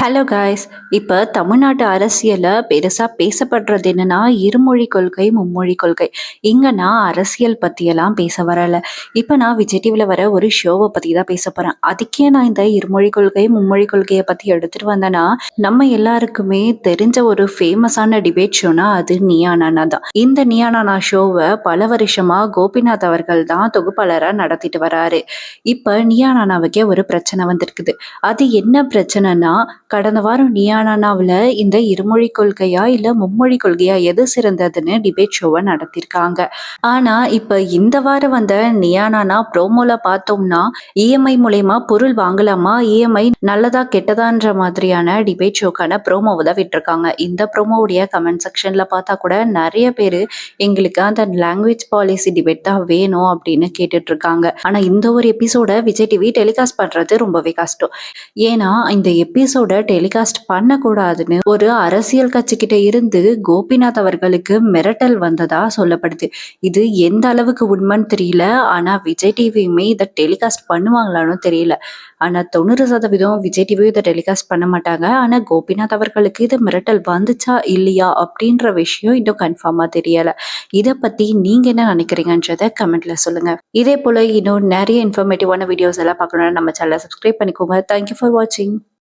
Hello guys. இப்போ தமிழ்நாட்டு அரசியல்ல பெருசா பேசப்படுறது என்னன்னா இருமொழி கொள்கை, மும்மொழி கொள்கை. இங்க நான் அரசியல் பத்தியெல்லாம் பேச வரல. இப்போ நான் விஜய் டிவில வர ஒரு ஷோவை பத்தி தான் பேச போறேன். அதுக்கே நான் இந்த இருமொழி கொள்கை, மும்மொழி கொள்கையை பத்தி எடுத்துட்டு வந்தேன்னா நம்ம எல்லாருக்குமே தெரிஞ்ச ஒரு ஃபேமஸான டிபேட் ஷோனா அது நீயா நானா தான். இந்த நீயா நானா ஷோவை பல வருஷமா கோபிநாத் அவர்கள் தான் தொகுப்பாளரா நடத்திட்டு வராரு. இப்போ நீயா நானாவுக்கே ஒரு பிரச்சனை வந்திருக்குது. அது என்ன பிரச்சனைனா, கடந்த வாரம் நியானானாவில் இந்த இருமொழி கொள்கையா இல்லை மும்மொழி கொள்கையா எது சிறந்ததுன்னு டிபேட் ஷோவை நடத்தியிருக்காங்க. ஆனால் இப்போ இந்த வாரம் வந்த நியானானா ப்ரோமோல பார்த்தோம்னா இஎம்ஐ மூலயமா பொருள் வாங்கலாமா, இஎம்ஐ நல்லதா கெட்டதான்ற மாதிரியான டிபேட் ஷோக்கான ப்ரோமோவை தான் விட்டுருக்காங்க. இந்த ப்ரோமோவுடைய கமெண்ட் செக்ஷன்ல பார்த்தா கூட நிறைய பேர் எங்களுக்கு அந்த லாங்குவேஜ் பாலிசி டிபேட் தான் வேணும் அப்படின்னு கேட்டுட்டு இருக்காங்க. ஆனால் இந்த ஒரு எபிசோட விஜய் டிவி டெலிகாஸ்ட் பண்றது ரொம்பவே கஷ்டம். ஏன்னா இந்த எபிசோட டெலிகாஸ்ட் பண்ணக்கூடாதுன்னு ஒரு அரசியல் கட்சிக்கிட்ட இருந்து கோபிநாத் அவர்களுக்கு மிரட்டல் வந்ததா சொல்லப்படுது. இது எந்த அளவுக்கு உண்மைன்னு தெரியல. ஆனா விஜய் டிவியுமே இதை டெலிகாஸ்ட் பண்ணுவாங்களான்னு தெரியல. ஆனா 90% விஜய் டிவியும் இதை டெலிகாஸ்ட் பண்ண மாட்டாங்க. ஆனா கோபிநாத் அவர்களுக்கு இது மிரட்டல் வந்துச்சா இல்லையா அப்படின்ற விஷயம் இன்னும் கன்ஃபார்மா தெரியல. இதை பத்தி நீங்க என்ன நினைக்கிறீங்கன்றத கமெண்ட்ல சொல்லுங்க. இதே போல இன்னும் நிறைய இன்ஃபர்மேட்டிவான வீடியோஸ் எல்லாம் பார்க்கணும்னா நம்ம சேனலை சப்ஸ்கிரைப் பண்ணிக்கோங்க. தேங்க்யூ ஃபார் வாட்சிங்.